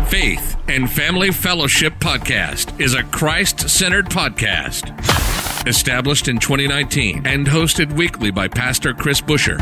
Faith and Family Fellowship Podcast is a Christ-centered podcast. Established in 2019 and hosted weekly by Pastor Chris Busher.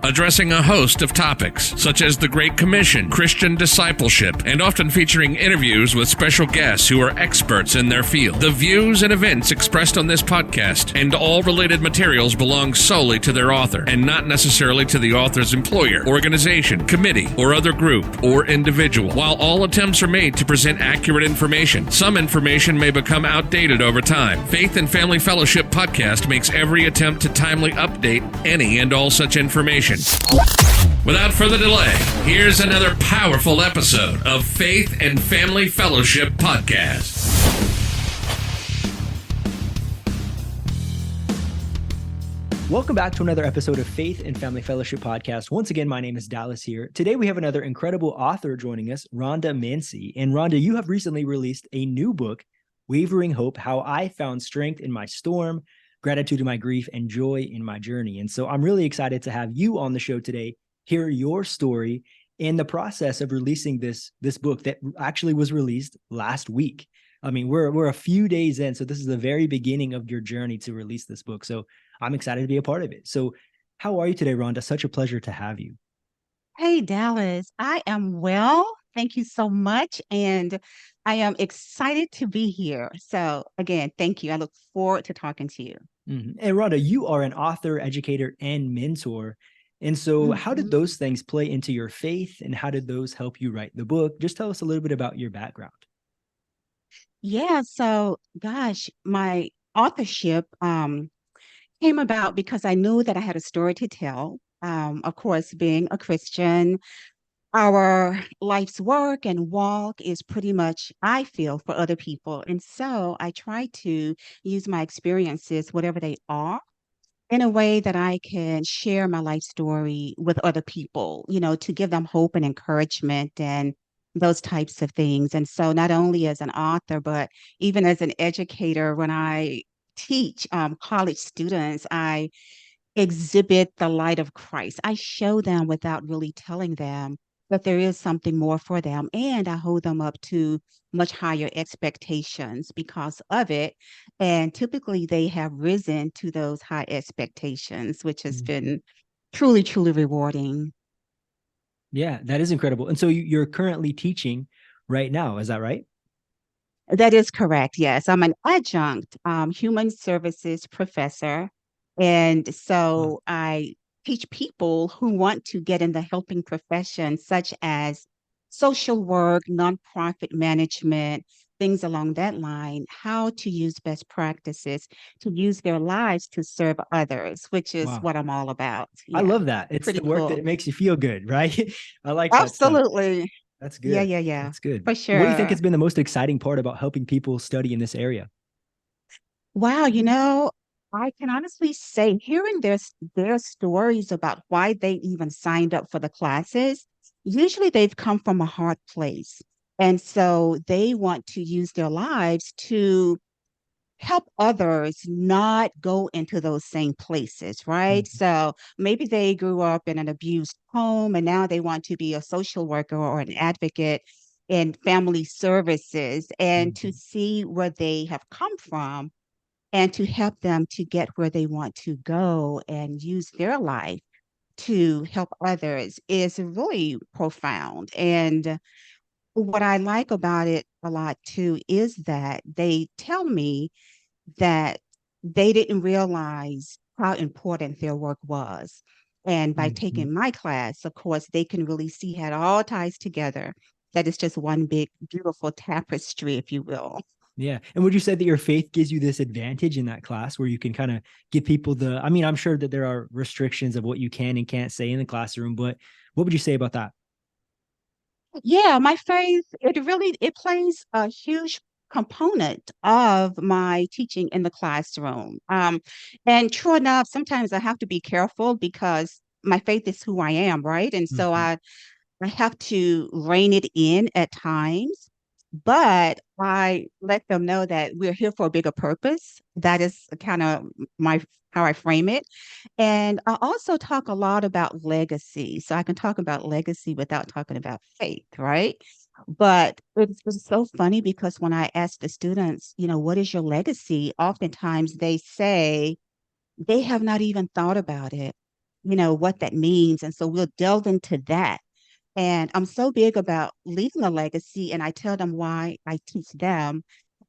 Addressing a host of topics such as the Great Commission, Christian discipleship, and often featuring interviews with special guests who are experts in their field. The views and events expressed on this podcast and all related materials belong solely to their author and not necessarily to the author's employer, organization, committee, or other group or individual. While all attempts are made to present accurate information, some information may become outdated over time. Faith and Family Fellowship Podcast makes every attempt to timely update any and all such information. Without further delay, here's another powerful episode of Faith and Family Fellowship Podcast. Welcome back to another episode of Faith and Family Fellowship Podcast. Once again, my name is Dallas here. Today, we have another incredible author joining us, Rhonda Mincey. And Rhonda, you have recently released a new book, Unwavering Hope, How I Found Strength in My Storm, Gratitude in My Grief, and Joy in My Journey. And so I'm really excited to have you on the show today, hear your story in the process of releasing this book that actually was released last week. I mean, we're a few days in, so this is the very beginning of your journey to release this book. So I'm excited to be a part of it. So how are you today, Rhonda? Such a pleasure to have you. Hey, Dallas. I am well. Thank you so much. And I am excited to be here. So again, thank you. I look forward to talking to you. Mm-hmm. And Rhonda, you are an author, educator, and mentor. And so how did those things play into your faith, and how did those help you write the book? Just tell us a little bit about your background. Yeah. So gosh, my authorship came about because I knew that I had a story to tell. Of course, being a Christian, our life's work and walk is pretty much, I feel, for other people. And so I try to use my experiences, whatever they are, in a way that I can share my life story with other people, to give them hope and encouragement and those types of things. And so not only as an author, but even as an educator, when I teach college students, I exhibit the light of Christ. I show them without really telling them that there is something more for them. And I hold them up to much higher expectations because of it. And typically they have risen to those high expectations, which has been truly, truly rewarding. Yeah, that is incredible. And so you're currently teaching right now. Is that right? That is correct. Yes. I'm an adjunct human services professor. And so I teach people who want to get in the helping profession, such as social work, nonprofit management, things along that line, how to use best practices to use their lives to serve others, which is what I'm all about. Yeah. I love that. It's the work that makes you feel good, right? I like that stuff. Absolutely. That's good. Yeah. That's good. For sure. What do you think has been the most exciting part about helping people study in this area? Wow, I can honestly say hearing their stories about why they even signed up for the classes, usually they've come from a hard place. And so they want to use their lives to help others not go into those same places, right? So maybe they grew up in an abused home and now they want to be a social worker or an advocate in family services, and to see where they have come from and to help them to get where they want to go and use their life to help others is really profound. And what I like about it a lot too is that they tell me that they didn't realize how important their work was. And by taking my class, of course, they can really see how it all ties together, that it's just one big, beautiful tapestry, if you will. Yeah. And would you say that your faith gives you this advantage in that class where you can kind of give people I'm sure that there are restrictions of what you can and can't say in the classroom, but what would you say about that? Yeah, my faith, it plays a huge component of my teaching in the classroom. And true enough, sometimes I have to be careful because my faith is who I am, right? And so I have to rein it in at times. But I let them know that we're here for a bigger purpose. That is kind of my how I frame it. And I also talk a lot about legacy. So I can talk about legacy without talking about faith, right? But it's so funny because when I ask the students, what is your legacy? Oftentimes they say they have not even thought about it, what that means. And so we'll delve into that. And I'm so big about leaving a legacy, and I tell them why I teach them.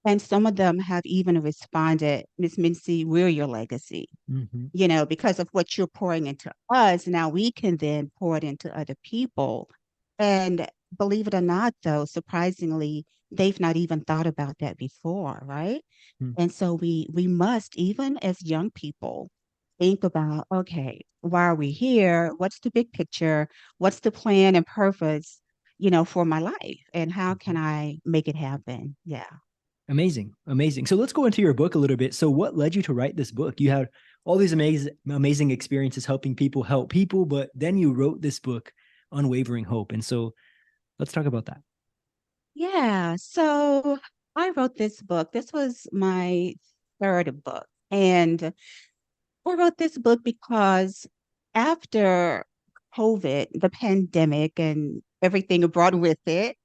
And some of them have even responded, Miss Mincey, we're your legacy, Hmm. because of what you're pouring into us. Now we can then pour it into other people. And believe it or not, though, surprisingly, they've not even thought about that before, right? And so we must, even as young people, think about, okay, why are we here? What's the big picture? What's the plan and purpose, for my life? And how can I make it happen? Yeah. Amazing. Amazing. So let's go into your book a little bit. So what led you to write this book? You had all these amazing experiences helping people help people, but then you wrote this book, Unwavering Hope. And so let's talk about that. Yeah. So I wrote this book. This was my third book. And I wrote this book because after COVID, the pandemic and everything it brought with it,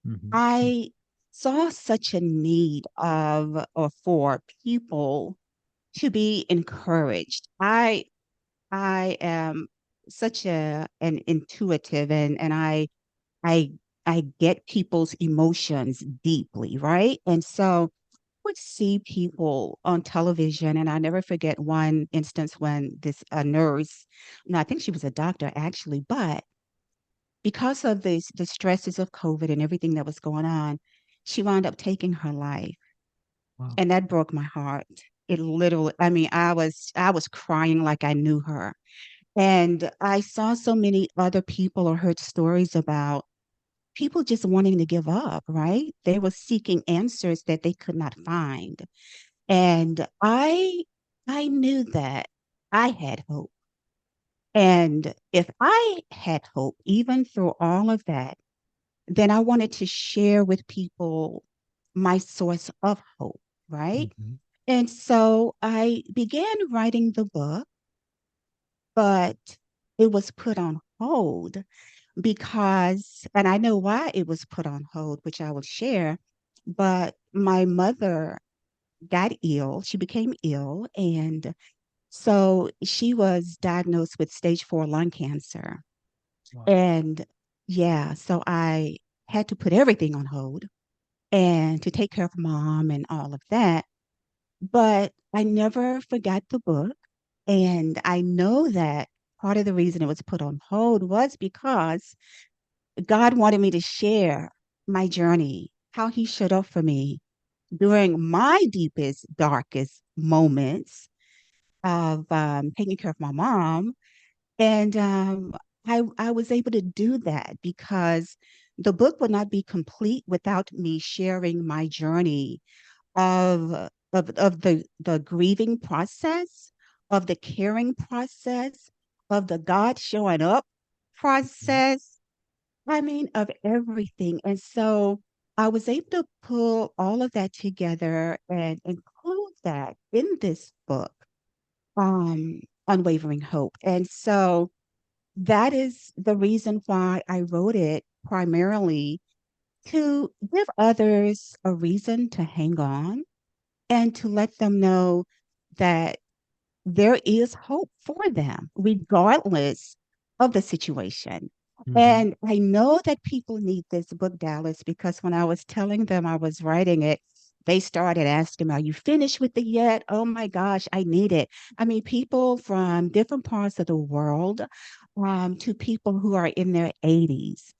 Mhm. I saw such a need of or for people to be encouraged. I am such an intuitive, and I I get people's emotions deeply, right? And so would see people on television, and I never forget one instance when this a nurse, no, I think she was a doctor actually, but because of the stresses of COVID and everything that was going on, she wound up taking her life. Wow. And that broke my heart. It literally, I mean, I was crying like I knew her. And I saw so many other people or heard stories about people just wanting to give up, right? They were seeking answers that they could not find. And I knew that I had hope. And if I had hope, even through all of that, then I wanted to share with people my source of hope, right? Mhm. And so I began writing the book, but it was put on hold because, and I know why it was put on hold, which I will share, but my mother got ill. She became ill. And so she was diagnosed with stage 4 lung cancer. Wow. And yeah, so I had to put everything on hold and to take care of mom and all of that. But I never forgot the book. And I know that part of the reason it was put on hold was because God wanted me to share my journey, how he showed up for me during my deepest, darkest moments of taking care of my mom. And I was able to do that because the book would not be complete without me sharing my journey of the grieving process, of the caring process, of the God showing up Mhm. process. I mean, of everything. And so I was able to pull all of that together and include that in this book, um, Unwavering Hope. And so that is the reason why I wrote it, primarily to give others a reason to hang on and to let them know that there is hope for them, regardless of the situation. Mhm. And I know that people need this book, Dallas, because when I was telling them I was writing it, they started asking, are you finished with it yet? Oh my gosh, I need it. I mean, people from different parts of the world, to people who are in their 80s,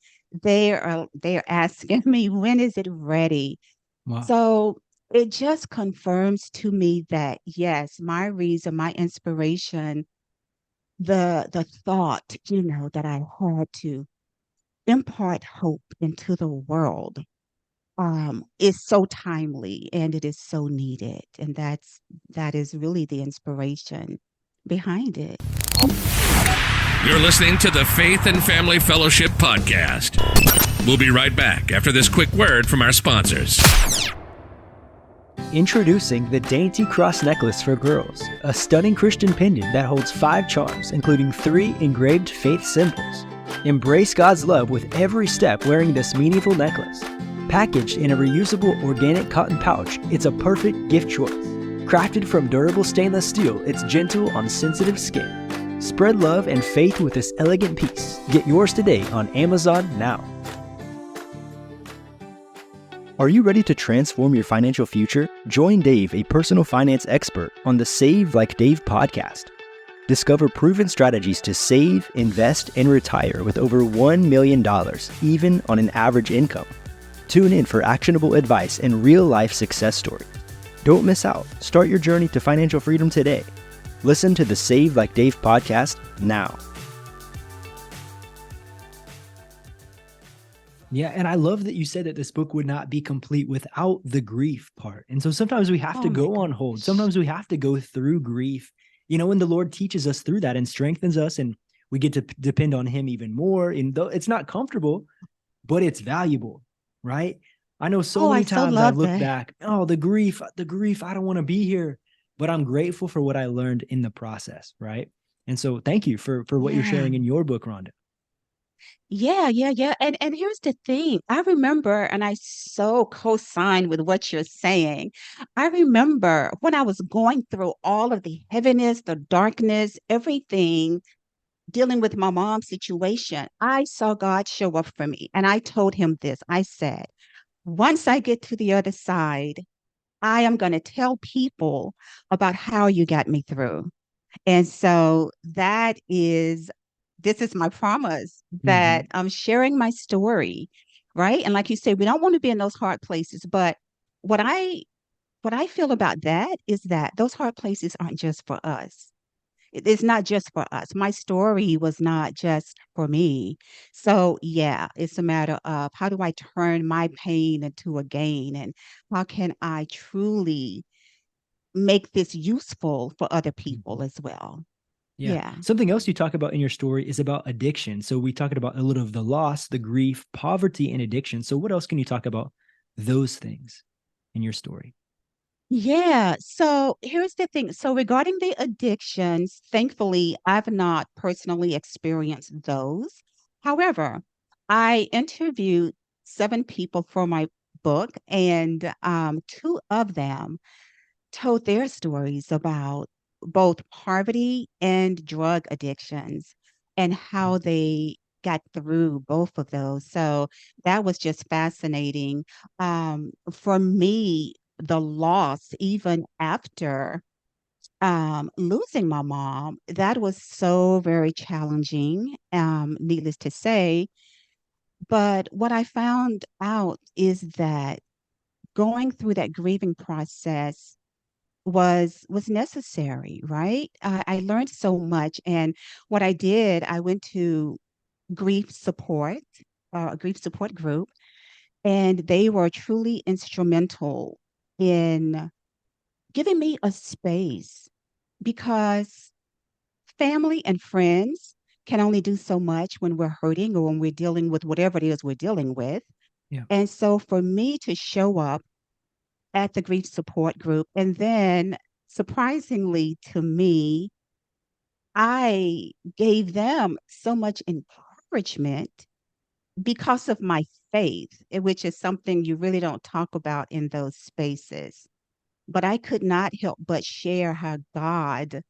they are asking me, when is it ready? Wow. So it just confirms to me that yes, my reason, my inspiration, the thought, that I had to impart hope into the world, is so timely and it is so needed. And that is really the inspiration behind it. You're listening to the Faith and Family Fellowship Podcast. We'll be right back after this quick word from our sponsors. Introducing the Dainty Cross Necklace for Girls, a stunning Christian pendant that holds 5 charms, including 3 engraved faith symbols. Embrace God's love with every step wearing this meaningful necklace. Packaged in a reusable organic cotton pouch, it's a perfect gift choice. Crafted from durable stainless steel, it's gentle on sensitive skin. Spread love and faith with this elegant piece. Get yours today on Amazon now. Are you ready to transform your financial future? Join Dave, a personal finance expert, on the Save Like Dave podcast. Discover proven strategies to save, invest, and retire with over $1 million, even on an average income. Tune in for actionable advice and real-life success stories. Don't miss out. Start your journey to financial freedom today. Listen to the Save Like Dave podcast now. Yeah, and I love that you said that this book would not be complete without the grief part. And so sometimes we have to go on hold. Sometimes we have to go through grief, and the Lord teaches us through that and strengthens us, and we get to depend on him even more. And though it's not comfortable, but it's valuable, right? I know so many times I've looked back, the grief, I don't want to be here, but I'm grateful for what I learned in the process, right? And so thank you for what you're sharing in your book, Rhonda. Yeah. And here's the thing. I remember, and I so co-sign with what you're saying. I remember when I was going through all of the heaviness, the darkness, everything, dealing with my mom's situation, I saw God show up for me. And I told him this. I said, once I get to the other side, I am going to tell people about how you got me through. And so this is my promise that I'm sharing my story, right? And like you say, we don't want to be in those hard places, but what I feel about that is that those hard places aren't just for us. It's not just for us. My story was not just for me. So yeah, it's a matter of how do I turn my pain into a gain, and how can I truly make this useful for other people as well. Yeah. Something else you talk about in your story is about addiction. So we talked about a little of the loss, the grief, poverty, and addiction. So what else can you talk about those things in your story? Yeah. So here's the thing. So regarding the addictions, thankfully, I've not personally experienced those. However, I interviewed 7 people for my book, and 2 of them told their stories about both poverty and drug addictions and how they got through both of those. So that was just fascinating. For me, the loss, even after losing my mom, that was so very challenging, needless to say. But what I found out is that going through that grieving process was necessary, right? I learned so much, and what I did, I went to grief support, a grief support group, and they were truly instrumental in giving me a space, because family and friends can only do so much when we're hurting or when we're dealing with whatever it is we're dealing with. Yeah. And so for me to show up at the grief support group, and then surprisingly to me, I gave them so much encouragement because of my faith, which is something you really don't talk about in those spaces. But I could not help but share how God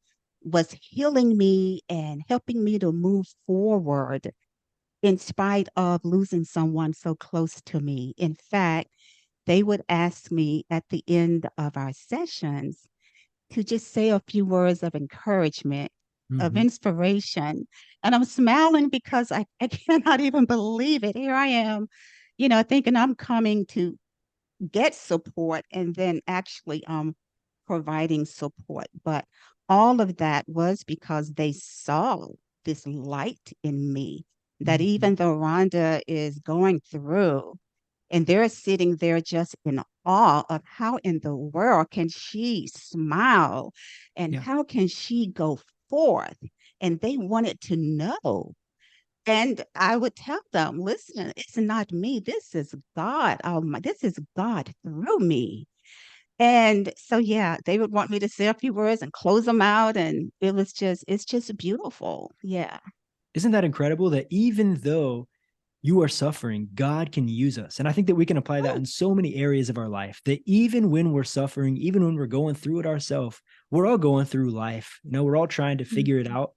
was healing me and helping me to move forward in spite of losing someone so close to me. In fact, they would ask me at the end of our sessions to just say a few words of encouragement, of inspiration. And I'm smiling because I cannot even believe it. Here I am, thinking I'm coming to get support, and then actually providing support. But all of that was because they saw this light in me, that even though Rhonda is going through, and they're sitting there just in awe of how in the world can she smile, and how can she go forth. And they wanted to know And I would tell them, listen, it's not me. This is God. This is God through me. And so, yeah, they would want me to say a few words and close them out. And it's just beautiful. Yeah. Isn't that incredible that even though you are suffering, God can use us? And I think that we can apply that Oh, in so many areas of our life, that even when we're suffering, even when we're going through it ourselves, we're all going through life. We're all trying to figure it mhm, out.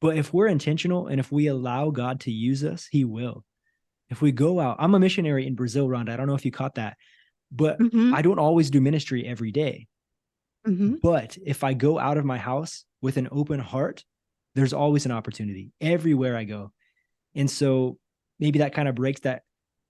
But if we're intentional and if we allow God to use us, he will. If we go out, I'm a missionary in Brazil, Rhonda. I don't know if you caught that, but mhm, I don't always do ministry every day. mhm, But if I go out of my house with an open heart, there's always an opportunity everywhere I go. And so maybe that kind of breaks that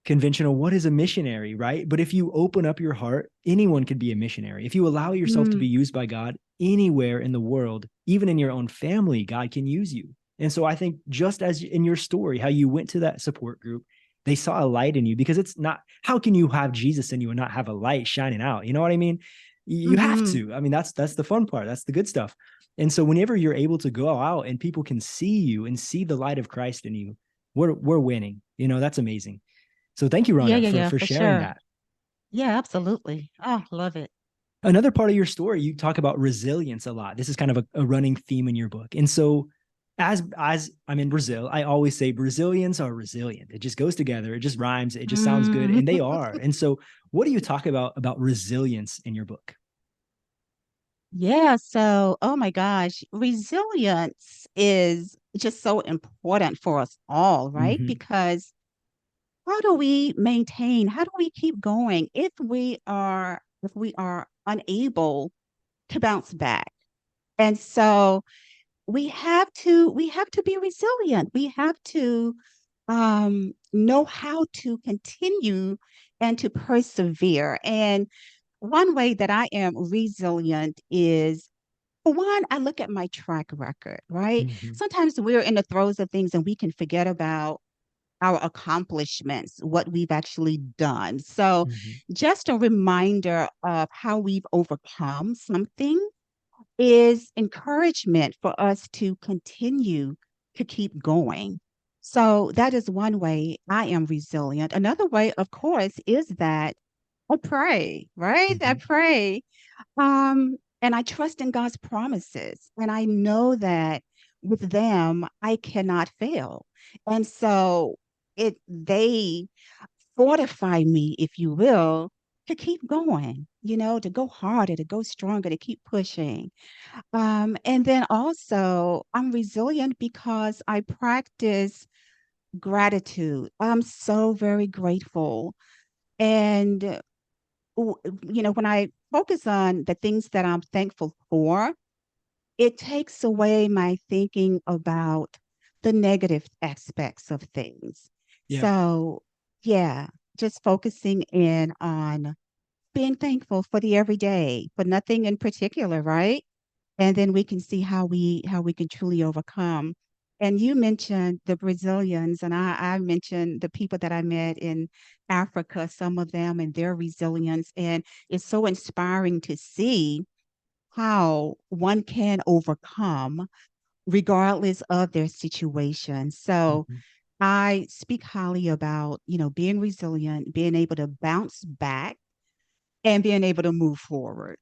conventional, what is a missionary, right? But if you open up your heart, anyone could be a missionary. If you allow yourself to mm, be used by God anywhere in the world, even in your own family, God can use you. And so I think just as in your story, how you went to that support group, they saw a light in you, because it's not, how can you have Jesus in you and not have a light shining out? You know what I mean? You have mhm. to. I mean, that's the fun part. That's the good stuff. And so whenever you're able to go out and people can see you and see the light of Christ in you, we're winning. That's amazing. So thank you, Yeah, Rhonda, yeah, for yeah, for for sharing sure. that. Yeah, absolutely. Oh, love it. Another part of your story, you talk about resilience a lot. This is kind of a running theme in your book. And so as I'm in Brazil, I always say Brazilians are resilient. It just goes together. It just rhymes. It just sounds good. Mm. And they are. And so what do you talk about resilience in your book? Yeah, so oh my gosh, resilience is just so important for us all, right? Mm-hmm. Because how do we keep going if we are unable to bounce back? And so we have to be resilient. We have to know how to continue and to persevere. And one way that I am resilient is, for one, I look at my track record, right? Mm-hmm. Sometimes we're in the throes of things and we can forget about our accomplishments, what we've actually done. So, Mm-hmm. just a reminder of how we've overcome something is encouragement for us to continue to keep going. So, that is one way I am resilient. Another way, of course, is that I pray, right? I Mm-hmm. pray. And I trust in God's promises. And I know that with them, I cannot fail. And so they fortify me, if you will, to keep going, to go harder, to go stronger, to keep pushing. And then also, I'm resilient because I practice gratitude. I'm so very grateful. And when I focus on the things that I'm thankful for, it takes away my thinking about the negative aspects of things. Yeah. So, yeah, just focusing in on being thankful for the everyday, for nothing in particular, right? And then we can see how we can truly overcome. And you mentioned the Brazilians, and I mentioned the people that I met in Africa, some of them and their resilience. And it's so inspiring to see how one can overcome regardless of their situation. So Mm-hmm. I speak highly about, being resilient, being able to bounce back and being able to move forward.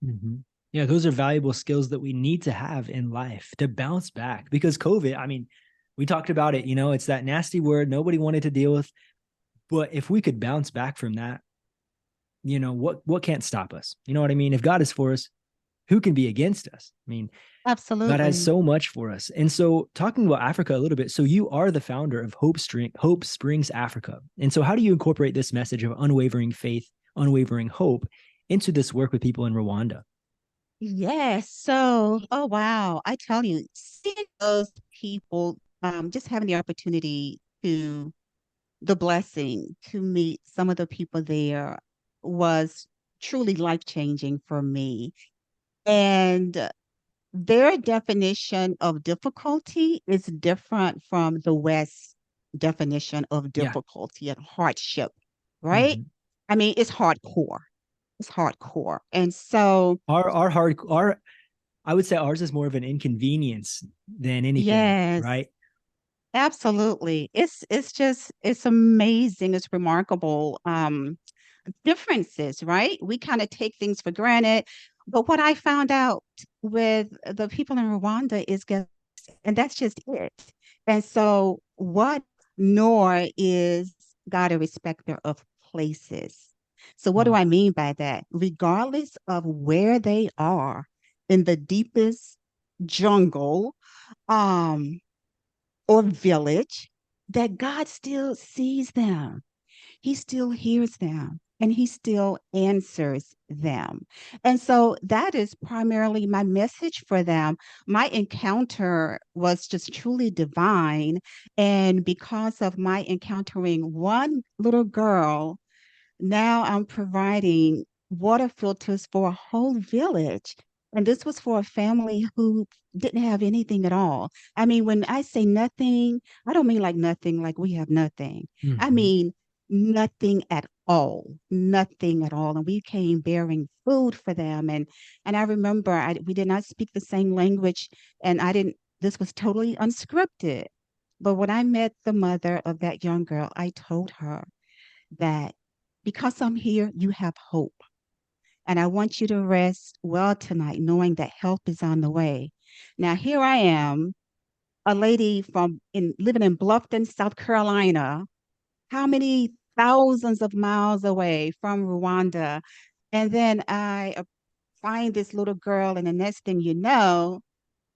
Mm-hmm. Yeah, those are valuable skills that we need to have in life to bounce back, because COVID, I mean, we talked about it, it's that nasty word nobody wanted to deal with. But if we could bounce back from that, what can't stop us? You know what I mean? If God is for us, who can be against us? I mean, God has Absolutely. so much for us. And so talking about Africa a little bit, so you are the founder of Hope Springs Africa. And so how do you incorporate this message of unwavering faith, unwavering hope into this work with people in Rwanda? Yes. So, oh wow. I tell you, seeing those people, just having the opportunity to the blessing to meet some of the people there was truly life-changing for me. And their definition of difficulty is different from the West definition of Yeah. difficulty and hardship, right? Mm-hmm. I mean, it's hardcore. It's hardcore. And so, Our I would say ours is more of an inconvenience than anything, yes, right? Absolutely. It's amazing. It's remarkable. Differences, right? We kind of take things for granted. But what I found out with the people in Rwanda is, and that's just it. And so what nor is God a respecter of places. So what do Wow. I mean by that? Regardless of where they are in the deepest jungle, um, or village, that God still sees them. He still hears them and he still answers them. And so that is primarily my message for them. My encounter was just truly divine. And because of my encountering one little girl, now I'm providing water filters for a whole village. And this was for a family who didn't have anything at all. I mean, when I say nothing, I don't mean like nothing, like we have nothing. I Hmm. mean, nothing at all, nothing at all. And we came bearing food for them. And I remember we did not speak the same language, and I didn't, this was totally unscripted. But when I met the mother of that young girl, I told her that because I'm here, you have hope. And I want you to rest well tonight, knowing that help is on the way. Now, here I am, a lady from living in Bluffton, South Carolina. How many thousands of miles away from Rwanda? And then I find this little girl, and the next thing you know,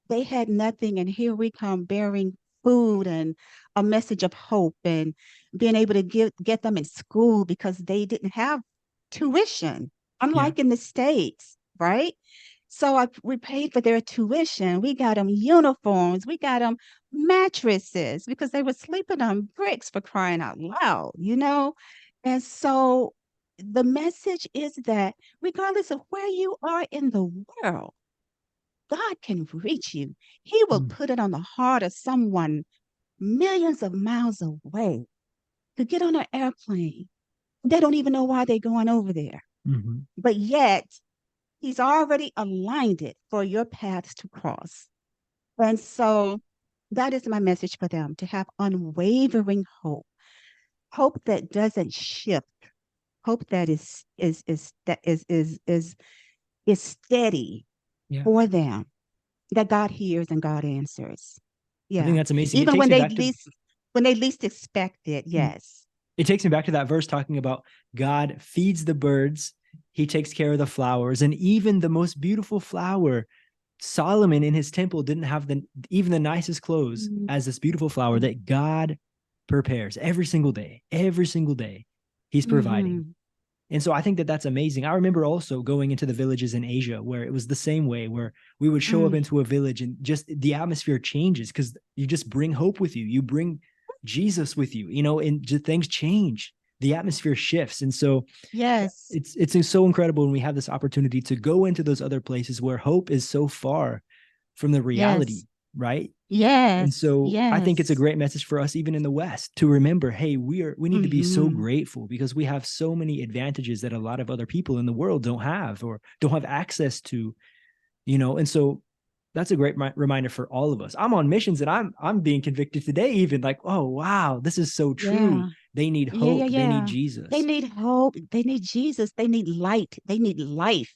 they had nothing, and here we come bearing food and a message of hope and being able to get them in school because they didn't have tuition, Yeah. unlike in the States, right? So we paid for their tuition. We got them uniforms. We got them mattresses because they were sleeping on bricks, for crying out loud, you know? And so the message is that regardless of where you are in the world, God can reach you. He will Mm. put it on the heart of someone millions of miles away to get on an airplane. They don't even know why they're going over there. Hmm. But yet, He's already aligned it for your paths to cross. And so that is my message for them, to have unwavering hope, hope that doesn't shift, hope that is steady Yeah. for them, that God hears and God answers. I think Yeah. that's amazing. It Even takes me back to when they least expect it. mm, Yes. it takes me back to that verse talking about God feeds the birds, he takes care of the flowers, and even the most beautiful flower, Solomon in his temple didn't have even the nicest clothes Mhm. as this beautiful flower that God prepares every single day. Every single day, he's providing. Mhm. And so I think that that's amazing. I remember also going into the villages in Asia where it was the same way, where we would show up Mm. into a village and just the atmosphere changes because you just bring hope with you. You bring Jesus with you, and just things change. The atmosphere shifts. And so Yes. it's so incredible when we have this opportunity to go into those other places where hope is so far from the reality, Yes. right? And Yes. so I think it's a Yes. great message for us, even in the West, to remember, hey, we need to be so Mhm. grateful because we have so many advantages that a lot of other people in the world don't have or don't have access to. And so that's a great reminder for all of us. I'm on missions and I'm being convicted today, even like, oh wow, this is so true. Yeah. They need Yeah, yeah, hope. They need yeah. They Jesus. need hope. They need Jesus. They need light. They need life.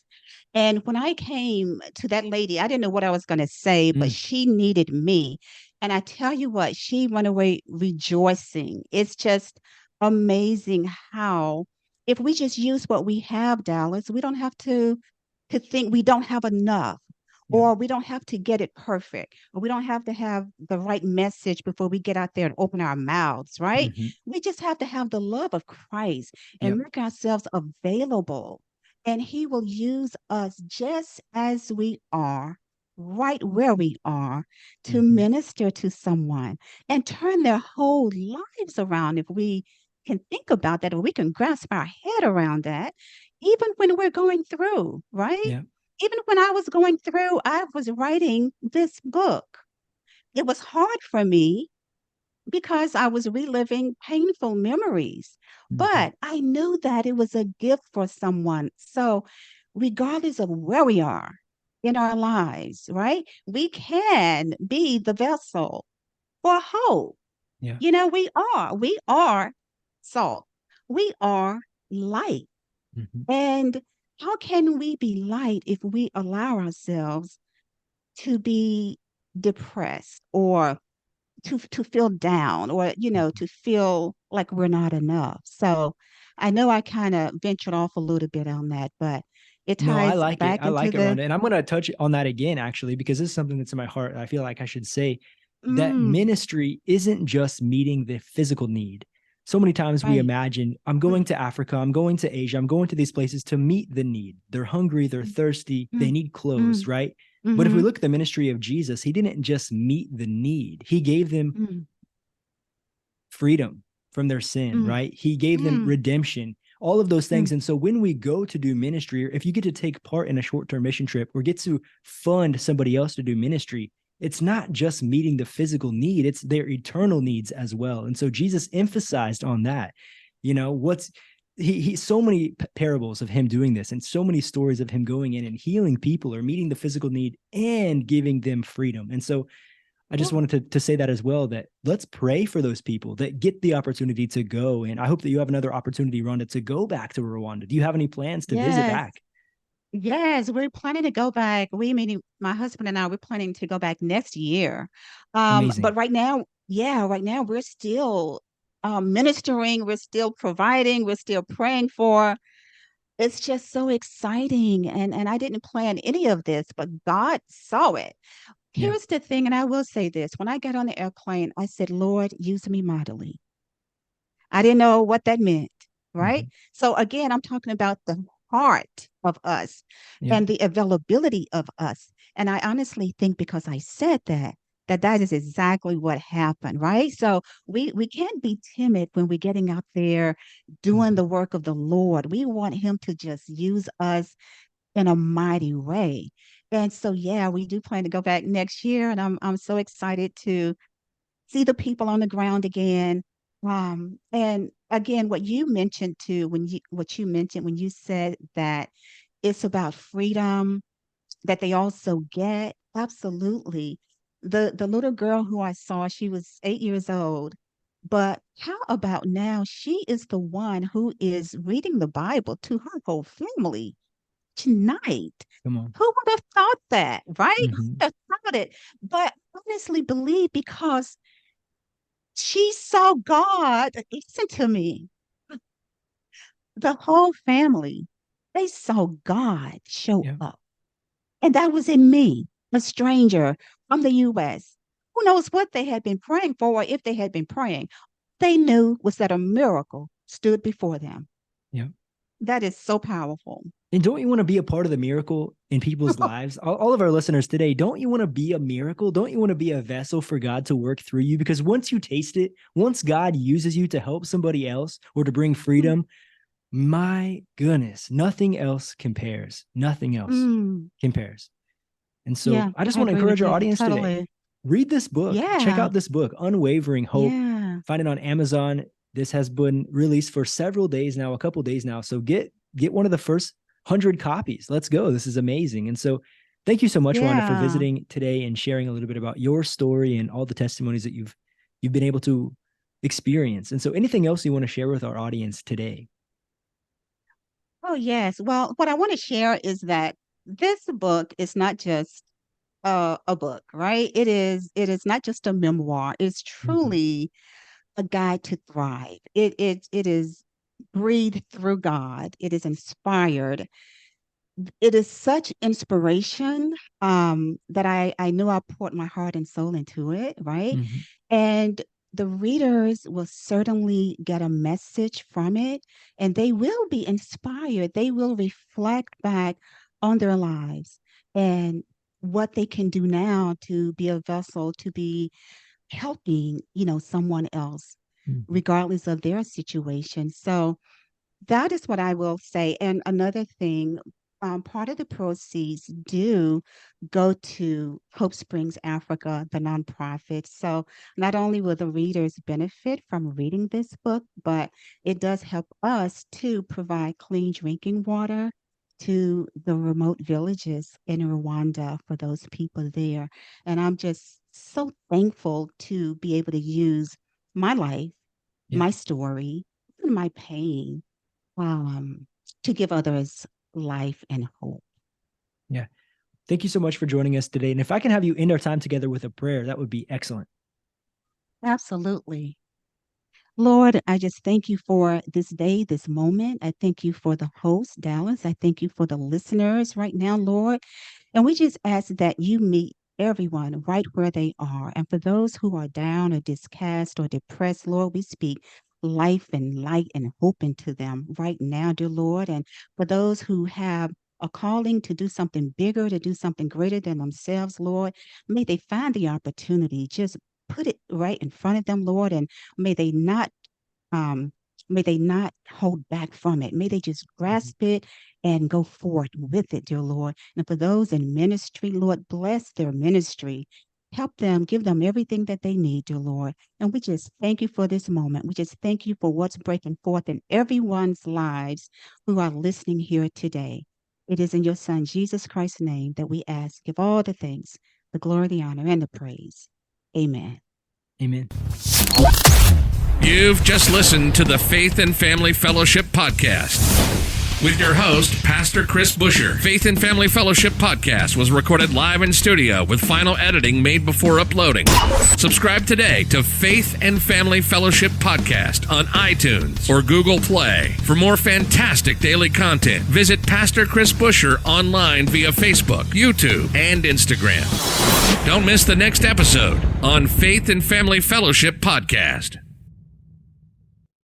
And when I came to that lady, I didn't know what I was going to say, but Mm, she needed me. And I tell you what, she went away rejoicing. It's just amazing how, if we just use what we have, Dallas, we don't have to think we don't have enough, yeah. or we don't have to get it perfect, or we don't have to have the right message before we get out there and open our mouths, right? Hmm. We just have to have the love of Christ and Yep. make ourselves available, and He will use us just as we are, right where we are, to Hmm. minister to someone and turn their whole lives around. If we can think about that, or we can grasp our head around that, even when we're going through, right? Yeah. Even when I was going through, I was writing this book. It was hard for me because I was reliving painful memories. Hmm. But I knew that it was a gift for someone. So, regardless of where we are in our lives, right, we can be the vessel for hope. Yeah. We are salt. We are light. Hmm. And how can we be light if we allow ourselves to be depressed or to feel down or to feel like we're not enough? So I know I kind of ventured off a little bit on that, but it No, I ties like it. back I into like it, the Rhonda. And I'm going to touch on that again, actually, because this is something that's in my heart. I feel like I should say that mm, ministry isn't just meeting the physical need. So many times we right. imagine I'm Mm, going to Africa, I'm going to Asia, I'm going to these places to meet the need. They're hungry, they're mm, thirsty, they mm, need clothes, mm, right? But if we mm-hmm, look at the ministry of Jesus, he didn't just meet the need, he gave them mm, freedom from their sin, mm, right? He gave them mm, redemption, all of those things. mm, And so when we go to do ministry, or if you get to take part in a short term mission trip or get to fund somebody else to do ministry, it's not just meeting the physical need, it's their eternal needs as well. And so Jesus emphasized on that. You know, what's he so many parables of him doing this and so many stories of him going in and healing people or meeting the physical need and giving them freedom. And so I just mm. wanted to say that as well, that let's pray for those people that get the opportunity to go. And I hope that you have another opportunity, Rhonda, to go back to Rwanda. Do you have any plans to visit Yes. back? Yes, we're planning to go back. Meaning my husband and I, we're planning to go back next year. But Amazing. right now, yeah, right now we're still ministering, we're still providing, we're still praying for. It's just so exciting. And I didn't plan any of this, but God saw it. Yeah. Here's the thing, and I will say this. When I got on the airplane, I said, Lord, use me mightily. I didn't know what that meant, right? Mhm. So again, I'm talking about the heart of us Yeah. and the availability of us. And I honestly think because I said that, that is exactly what happened, right? So we can't be timid when we're getting out there doing Mhm. the work of the Lord. We want him to just use us in a mighty way. And so yeah, we do plan to go back next year and I'm so excited to see the people on the ground again. And again, what you mentioned when you said that it's about freedom that they also get. Absolutely. The little girl who I saw, she was 8 years old. But how about now? She is the one who is reading the Bible to her whole family tonight. Come on. Who would have thought that, right? Who Hmm. would have thought it? But honestly believe because she saw God. Listen to me. The whole family, they saw God show Yeah. up. And that was in me, a stranger from the US. Who knows what they had been praying for or if they had been praying. They knew was that a miracle stood before them. Yeah. That is so powerful. And don't you want to be a part of the miracle in people's lives? All of our listeners today, don't you want to be a miracle? Don't you want to be a vessel for God to work through you? Because once you taste it, once God uses you to help somebody else or to bring freedom, my goodness, nothing else compares. Nothing else Mm, compares. And so yeah, I just I want to agree with encourage our you audience today. totally. Read this book. Check Yeah, out this book, Unwavering Hope. yeah, Find it on Amazon. This has been released for several days now, a couple days now. So get one of the first 100 copies. Let's go. This is amazing. And so thank you so much, Rhonda, for yeah. visiting today and sharing a little bit about your story and all the testimonies that you've been able to experience. And so anything else you want to share with our audience today? Oh, yes. Well, what I want to share is that this book is not just a book, right? It is not just a memoir. It's Mhm. truly a guide to thrive. It is breathed through God. It is inspired. It is such inspiration that I knew I poured my heart and soul into it, right? Mhm. And the readers will certainly get a message from it and they will be inspired. They will reflect back on their lives and what they can do now to be a vessel, to be helping, someone else, Mhm. regardless of their situation. So that is what I will say. And another thing, part of the proceeds do go to Hope Springs Africa, the nonprofit. So not only will the readers benefit from reading this book, but it does help us to provide clean drinking water to the remote villages in Rwanda for those people there. And I'm just so thankful to be able to use my life, Yeah. my story, and my pain, to give others life and hope. Yeah. Thank you so much for joining us today. And if I can have you end our time together with a prayer, that would be excellent. Absolutely. Lord, I just thank you for this day, this moment. I thank you for the host, Dallas. I thank you for the listeners right now, Lord. And we just ask that you meet everyone right where they are. And for those who are down or discast or depressed, Lord, we speak life and light and hope into them right now, dear Lord. And for those who have a calling to do something bigger, to do something greater than themselves, Lord, may they find the opportunity. Just put it right in front of them, Lord, and may they not um, may they not hold back from it. May they just grasp it and go forth with it, dear Lord. And for those in ministry, Lord, bless their ministry. Help them, give them everything that they need, dear Lord. And we just thank you for this moment. We just thank you for what's breaking forth in everyone's lives who are listening here today. It is in your Son, Jesus Christ's name, that we ask, give all the thanks, the glory, the honor, and the praise. Amen. Amen. You've just listened to the Faith and Family Fellowship Podcast with your host, Pastor Chris Busher. Faith and Family Fellowship Podcast was recorded live in studio with final editing made before uploading. Subscribe today to Faith and Family Fellowship Podcast on iTunes or Google Play. For more fantastic daily content, visit Pastor Chris Busher online via Facebook, YouTube, and Instagram. Don't miss the next episode on Faith and Family Fellowship Podcast.